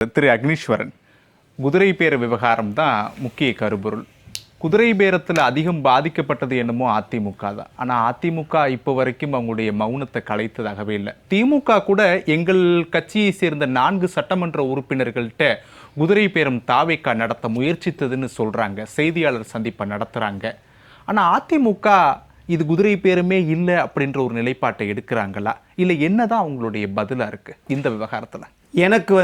திரு அக்னீஸ்வரன், குதிரை பேர விவகாரம் தான் முக்கிய கருப்பொருள். குதிரை பேரத்தில் அதிகம் பாதிக்கப்பட்டது என்னமோ அதிமுக தான். ஆனால் அதிமுக இப்போ வரைக்கும் அவங்களுடைய மௌனத்தை கலைத்ததாகவே இல்லை. திமுக கூட எங்கள் கட்சியை சேர்ந்த 4 சட்டமன்ற உறுப்பினர்கள்ட்ட குதிரை பேரம் தாவேக்கா நடத்த முயற்சித்ததுன்னு சொல்கிறாங்க, செய்தியாளர் சந்திப்பை நடத்துகிறாங்க. ஆனால் அதிமுக இது குதிரை பேருமே இல்லை அப்படின்ற ஒரு நிலைப்பாட்டை எடுக்கிறாங்களா, இல்லை என்னதான் அவங்களுடைய பதிலாக இருக்குது இந்த விவகாரத்தில்? எனக்கு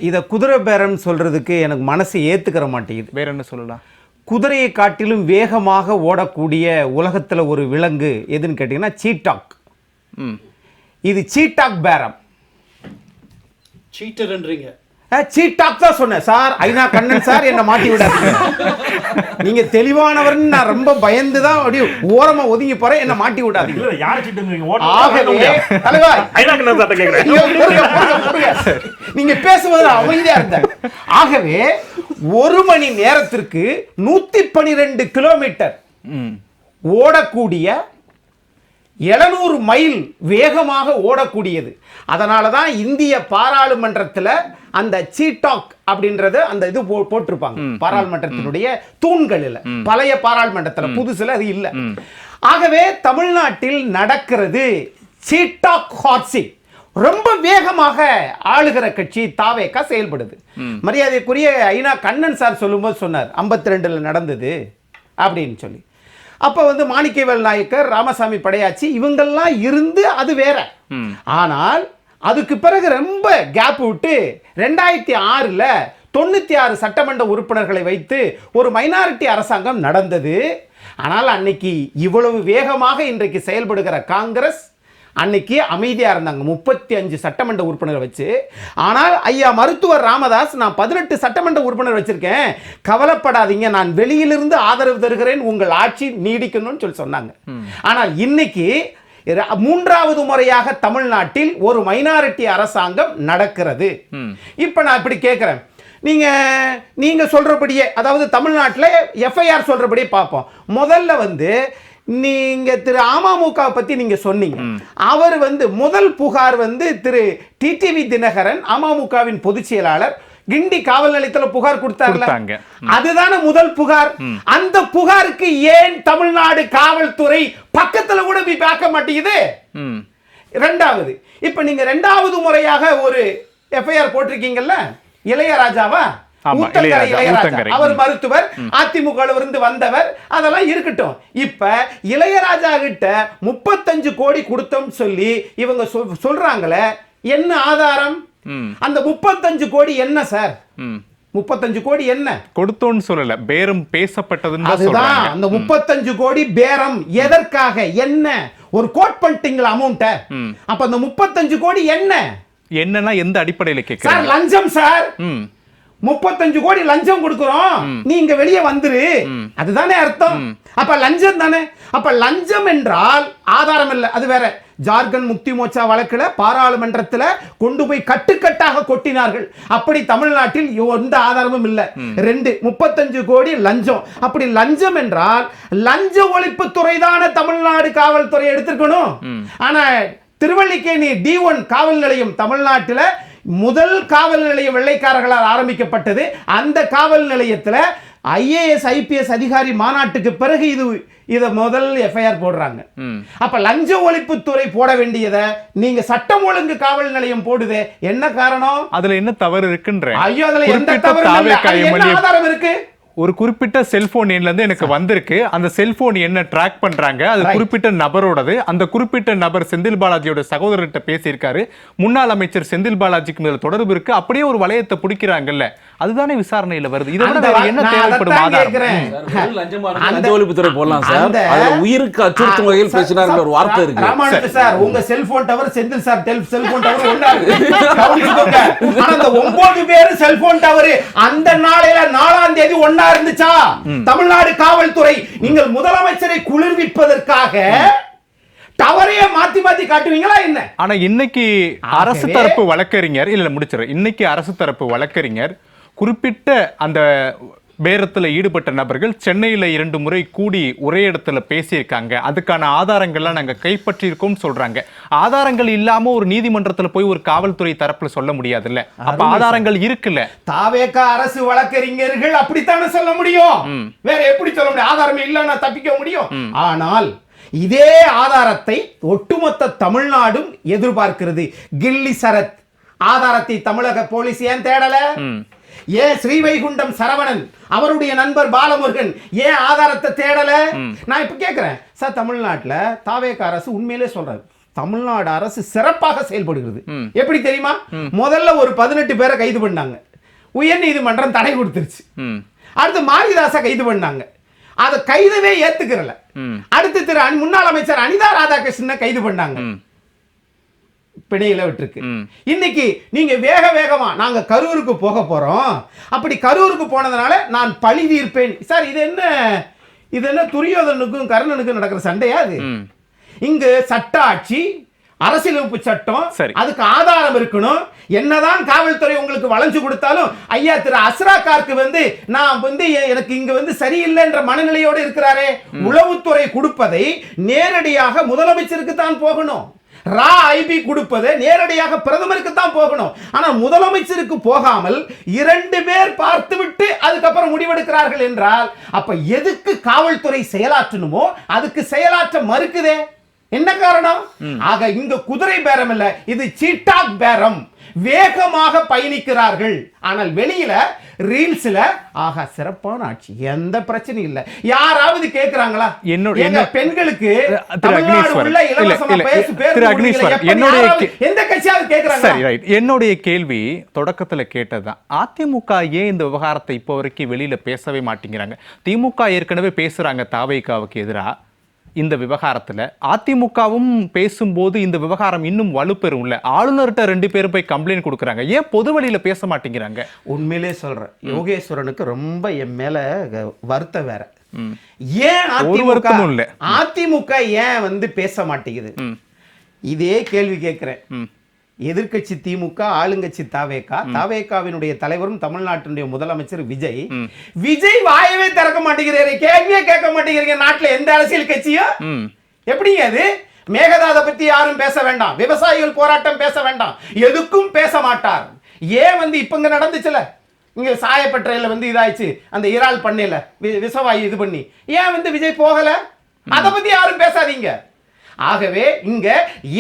இதை குதிரை பேரம் சொல்கிறதுக்கு எனக்கு மனசு ஏற்றுக்கிற மாட்டேங்குது. வேற என்ன சொல்லலாம்? குதிரையை காட்டிலும் வேகமாக ஓடக்கூடிய உலகத்தில் ஒரு விலங்கு எதுன்னு கேட்டிங்கன்னா சீட்டாக். இது சீட்டாக் பேரம். சீட்டர்ன்றீங்க? சீட்டாக் தான் சொன்னேன் சார். ஐநா கண்ணன் சார் என்ன மாட்டி விடாதீங்க. நீங்க தெளிவானவர்னு நான் ரொம்ப பயந்து தான் அப்படியே ஓரமா ஒதுங்கி போறேன், என்ன மாட்டி விடாதீங்க. நீங்க பேசுவது அமைதியா இருந்தாங்க. ஆகவே 1 மணி நேரத்திற்கு 112 கிலோமீட்டர் ஓடக்கூடிய 700 மைல் வேகமாக ஓடக்கூடியது. அதனால தான் இந்திய பாராளுமன்றத்தில் அந்த சீட்டாக் அப்படின்றது அந்த இது போட்டிருப்பாங்க பாராளுமன்றத்தினுடைய தூண்களில். பழைய பாராளுமன்றத்தில், புதுசுல அது இல்லை. ஆகவே தமிழ்நாட்டில் நடக்கிறது சீட்டாக் ஹார்சிங். ரொம்ப வேகமாக ஆளுகிற கட்சி தாவேக்கா செயல்படுது. மரியாதைக்குரிய ஐநா கண்ணன் சார் சொல்லும்போது சொன்னார் 52ல் நடந்தது அப்படின்னு சொல்லி. அப்போ மாணிக்கவேல் நாயக்கர், ராமசாமி படையாச்சி இவங்கெல்லாம் இருந்து அது வேற. ஆனால் அதுக்கு பிறகு ரொம்ப கேப் விட்டு 2006ல் 96 சட்டமன்ற உறுப்பினர்களை வைத்து ஒரு மைனாரிட்டி அரசாங்கம் நடந்தது. ஆனால் அன்னைக்கு இவ்வளவு வேகமாக இன்றைக்கு செயல்படுகிற காங்கிரஸ் அன்னைக்கு அமைதியாக இருந்தாங்க, 35 சட்டமன்ற உறுப்பினர் வச்சு. ஆனால் ஐயா மருத்துவர் ராமதாஸ், நான் 18 சட்டமன்ற உறுப்பினர் வச்சிருக்கேன், கவலைப்படாதீங்க, நான் வெளியிலிருந்து ஆதரவு தருகிறேன், உங்கள் ஆட்சி நீடிக்கணும்னு சொல்லி சொன்னாங்க. ஆனால் இன்னைக்கு 3வது முறையாக தமிழ்நாட்டில் ஒரு மைனாரிட்டி அரசாங்கம் நடக்கிறது. இப்ப நான் இப்படி கேட்கிறேன், நீங்க சொல்றபடியே, அதாவது தமிழ்நாட்டில் எஃப்ஐஆர் சொல்றபடியே பார்ப்போம். முதல்ல நீங்க திரு அமமுக பத்தி நீங்க சொன்னீங்க. அவர் முதல் புகார் திரு டிடிவி தினகரன், அமமுகவின் பொதுச் செயலாளர், கிண்டி காவல் நிலையத்தில் புகார் கொடுத்தாங்க. அதுதானே முதல் புகார். அந்த புகாருக்கு ஏன் தமிழ்நாடு காவல்துறை பக்கத்துல கூட போய் பார்க்க மாட்டேங்குது? 2வது, இப்ப நீங்க 2வது முறையாக ஒரு எஃப்ஐஆர் போட்டிருக்கீங்கல்ல, இளையராஜாவா? அவர் மருத்துவர், அதிமுக வந்தவர், அதெல்லாம் இருக்கட்டும். இப்ப இளையராஜா கிட்ட 35 கோடி கொடுத்தோம் சொல்லி இவங்க சொல்றாங்களே, என்ன ஆதாரம்? அந்த 35 கோடி என்ன சார்? 35 கோடி என்ன கொடுத்தோன்னு சொல்லல, பேரம் பேசப்பட்டதுன்னு அதுதான். அந்த 35 கோடி பேரம் எதற்காக, என்ன ஒரு கோட் பண்ணிட்டீங்களா அமௌண்ட? அப்ப அந்த 35 கோடி என்னன்னா எந்த அடிப்படையில் கேட்க? லஞ்சம் சார். 35 கோடி லஞ்சம் கொடுக்கிறோம், நீங்க வெளியே வந்துரு, அதுதானே அர்த்தம். அப்ப லஞ்சம் தானே. அப்ப லஞ்சம் என்றால் ஆதாரம் இல்லை, அது வேற. ஜார்க்கண்ட் முக்தி மோர்ச்சா வழக்குல பாராளுமன்றத்தில் கொண்டு போய் கட்டுக்கட்டாக கொட்டினார்கள். அப்படி தமிழ்நாட்டில் எந்த ஆதாரமும் இல்லை. 2, 35 கோடி லஞ்சம். அப்படி லஞ்சம் என்றால் லஞ்ச ஒழிப்பு துறை தானே தமிழ்நாடு காவல்துறை எடுத்துக்கணும். ஆனா திருவல்லிக்கேணி D1 காவல் நிலையம் தமிழ்நாட்டில் முதல் காவல் நிலையம் வெள்ளைக்காரர்களால் ஆரம்பிக்கப்பட்டது. அந்த காவல் நிலையத்தில் IAS IPS அதிகாரி மாநாட்டுக்கு பிறகு இத முதல் எஃப்ஐஆர் போடுறாங்க. அப்ப லஞ்ச ஒழிப்புத்துறை போட வேண்டியதை நீங்க சட்டம் ஒழுங்கு காவல் நிலையம் போடுதே, என்ன காரணம்? அதுல என்ன தவறு இருக்குன்ற? ஐயோ, அதுல எந்த தவறும் இல்லை. என்ன ஆதாரம் இருக்கு? ஒரு குறிப்பிட்ட செல்போன் எண்ல இருந்து எனக்கு வந்திருக்கு, அந்த செல்போன் என்ன ட்ராக் பண்றாங்க, அது குறிப்பிட்ட நபரோடது. அந்த குறிப்பிட்ட நபர் செந்தில் பாலாஜியோட சகோதரர்கிட்ட பேசியிருக்காரு, முன்னாள் அமைச்சர் செந்தில் பாலாஜிக்கு மேல தொடர்பு இருக்கு, அப்படியே ஒரு வளையத்தை பிடிக்கிறாங்கல்ல, அதுதானே விசாரணையில வருது. இதை விட வேற என்ன தேவைப்படும் ஆதாரம்? ஒழிப்புத்துறை போடலாம் சார். அதுல உயிருக்கு அச்சுறுத்தும் வகையில் பேசினார் ஒரு வார்த்தை இருக்கு. ராமானுஜ சார், உங்க cellphone tower Senthil sir cellphone tower ஒண்ணா இருக்கு. ஆனா அந்த 9 பேர் செல்போன் டவர் அந்த நாளையில 4ஆம் தேதி ஒண்ணா இருந்துச்சா? தமிழ்நாடு காவல்துறை நீங்கள் முதலமைச்சரை குளிர்விப்பதற்காக டவரையே மாத்தி மாத்தி காட்டுவீங்களா என்ன? ஆனா இன்னைக்கு அரசு தரப்பு வழக்கறிஞர் இல்ல முடிச்சிரு இன்னைக்கு அரசு தரப்பு வழக்கறிஞர் குறிப்பிட்ட அந்த பேரத்துல ஈடுபட்ட நபர்கள் சென்னையில 2 முறை கூடி ஒரே இடத்துல பேசியிருக்காங்க, அதுக்கான ஆதாரங்கள்லாம் நாங்க கைப்பற்றியிருக்கோம் சொல்றாங்க. ஆதாரங்கள் இல்லாம ஒரு நீதிமன்றத்துல போய் ஒரு காவல்துறை தரப்புல சொல்ல முடியாதுல்ல, அப்ப ஆதாரங்கள் இருக்குல்ல. தாவேக அரசு வழக்கறிஞர்கள் அப்படித்தானே சொல்ல முடியும், வேற எப்படி சொல்ல முடியும்? ஆதாரம் இல்லைன்னா தப்பிக்க முடியும். ஆனால் இதே ஆதாரத்தை ஒட்டுமொத்த தமிழ்நாடும் எதிர்பார்க்கிறது. கில்லி சரத் ஆதாரத்தை தமிழக போலீஸ் ஏன் தேடல? ஏன் ஸ்ரீவைகுண்டம் சரவணன் அவருடைய நண்பர் பாலமுருகன் ஏன் ஆதாரத்தை தேடல? நான் இப்ப கேட்கிறேன் சார், தமிழ்நாட்டுல தாவேக அரசு உண்மையிலே சொல்றாரு, தமிழ்நாடு அரசு சிறப்பாக செயல்படுகிறது. எப்படி தெரியுமா? முதல்ல ஒரு 18 பேரை கைது பண்ணாங்க, உயர் நீதிமன்றம் தடை கொடுத்துருச்சு. அடுத்து மாரிதாச கைது பண்ணாங்க, அதை கைதுவே ஏத்துக்கிறல. அடுத்து முன்னாள் அமைச்சர் அனிதா ராதாகிருஷ்ணனை கைது பண்ணாங்க, பிணையில விட்டுருக்கு. இன்னைக்கு நீங்க வேகமா நாங்க கரூருக்கு போக போறோம், அப்படி கரூருக்கு போனதுனால நான் பழி தீர்ப்பேன். சார் இது என்ன துரியோதனுக்கும் கர்ணனுக்கும் நடக்கிற சண்டையா? அது இங்கு சட்ட ஆட்சி, அரசியலமைப்பு சட்டம், அதுக்கு ஆதாரம் இருக்கணும். என்னதான் காவல்துறை உங்களுக்கு வளைஞ்சு கொடுத்தாலும் ஐயா திரு அஸ்ரா கார்க்கு நான் எனக்கு இங்க சரியில்லைன்ற மனநிலையோடு இருக்கிறாரே. உளவுத்துறை கொடுப்பதை நேரடியாக முதலமைச்சருக்கு தான் போகணும், ரா ஐபி கொடுப்பது நேரடியாக பிரதமருக்கு தான் போகணும். ஆனா முதலமைச்சருக்கு போகாமல் 2 பேர் பார்த்துவிட்டு அதுக்கப்புறம் முடிவெடுக்கிறார்கள் என்றால் அப்ப எதுக்கு காவல்துறை செயலாற்றணுமோ அதுக்கு செயலாற்ற மறுக்குதே? என்ன காரணம்? ஆக இங்க குதிரை பேரம் இல்ல, இது சீட்டாக் பேரம். வேகமாக பயணிக்கிறார்கள். ஆனால் வெளியில ரீல்ஸ்ல ஆகா சிறப்பான ஆட்சி, எந்த பிரச்சனையும் இல்ல. யாராவது கேக்குறாங்களா? என்னோட பெண்களுக்கு எந்த கட்சியாவது கேக்குறாங்க? சரி, ரைட். என்னுடைய கேள்வி தொடக்கத்துல கேட்டதுதான், அதிமுக ஏன் இந்த விவகாரத்தை இப்போ வரைக்கும் வெளியில பேசவே மாட்டேங்கிறாங்க? திமுக ஏற்கனவே பேசுறாங்க தாவேகாவுக்கு எதிரா. இந்த விவகாரத்துல அதிமுகவும் பேசும்போது இந்த விவகாரம் இன்னும் வலுப்பெறும்ல. ஆளுநர்கிட்ட 2 பேரும் போய் கம்ப்ளைண்ட் கொடுக்குறாங்க, ஏன் பொது வழியில பேச மாட்டேங்கிறாங்க? உண்மையிலே சொல்றேன், யோகேஸ்வரனுக்கு ரொம்ப என் மேல வருத்தம் வேற. ஏன் அதிமுக ஏன் பேச மாட்டேங்குது? இதே கேள்வி கேட்கிறேன். எதிர்கட்சி திமுக, ஆளுங்கட்சி தாவேகா, தாவேகாவினுடைய தலைவரும் தமிழ்நாட்டினுடைய முதலமைச்சர் விஜய் வாயவே திறக்க மாட்டேங்கிறாரு, கேள்வியே கேட்க மாட்டேங்கிறீங்க. நாட்டுல எந்த அரசியல் கட்சியும் எப்படிங்க அது? மேகதாதை பத்தி யாரும் பேச வேண்டாம், விவசாயிகள் போராட்டம் பேச வேண்டாம், எதுக்கும் பேச மாட்டார். ஏன் இப்ப இங்க நடந்துச்சுல, இங்க சாயப்பட்டறையில இதாயிடுச்சு, அந்த இறால் பண்ணையில விசவாயு இது பண்ணி, ஏன் விஜய் போகல? அதை பத்தி யாரும் பேசாதீங்க. ஆகவே இங்க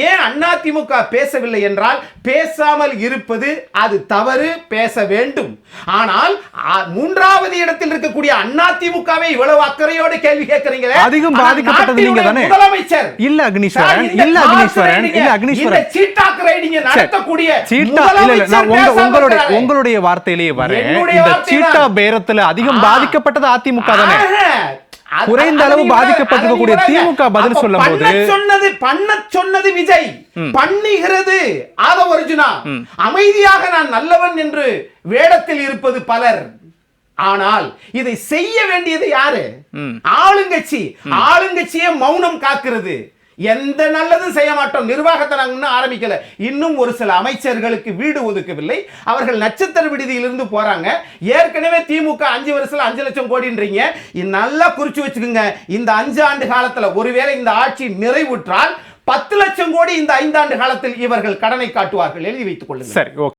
ஏன் அதிமுக பேசவில்லை என்றால், பேசாமல் இருப்பது அது தவறு, பேச வேண்டும். ஆனால் 3வது இடத்தில் இருக்கக்கூடிய அதிமுகவை இவ்வளவு அக்கறையோடு கேள்வி கேட்கிறீங்களே, அதிகம் பாதிக்கப்பட்டது நீங்க தானே? முதலமைச்சர் இல்ல அக்னீஸ்வரன், இல்ல அக்னீஸ்வரன், இல்ல அக்னீஸ்வரன், இந்த சீட்டாக் ரைடிங் நடத்தக்கூடிய உங்களுடைய வார்த்தையிலேயே வரேன், இந்த சீட்டா பேரத்துல அதிகம் பாதிக்கப்பட்டது அதிமுக தானே? குறைந்த அளவு பாதிக்கப்பட்டிருக்கக்கூடிய திமுக பதில் சொல்லும் போது சொன்னது விஜய், பண்ணுகிறது ஆதவர்ஜுனா. அமைதியாக நான் நல்லவன் என்று வேடத்தில் இருப்பது பலர். ஆனால் இதை செய்ய வேண்டியது யாரு? ஆளுங்கட்சி. ஆளுங்கட்சியே மௌனம் காக்கிறது. எந்த நல்லதும் செய்ய மாட்டோம், நிர்வாகத்தை நாங்கள் இன்னும் ஆரம்பிக்கல. இன்னும் ஒரு சில அமைச்சர்களுக்கு வீடு ஒதுக்கவில்லை, அவர்கள் நட்சத்திர விடுதியிலிருந்து போறாங்க. ஏற்கனவே திமுக 5 வருஷத்துல 5 லட்சம் கோடின்றீங்க. நல்லா குறிச்சு வச்சுக்கோங்க, இந்த 5 ஆண்டு காலத்துல ஒருவேளை இந்த ஆட்சி நிறைவுற்றால் 10 லட்சம் கோடி இந்த 5 ஆண்டு காலத்தில் இவர்கள் கடனை காட்டுவார்கள், எழுதி வைத்துக் கொள்ளுங்கள். சரி, ஓகே.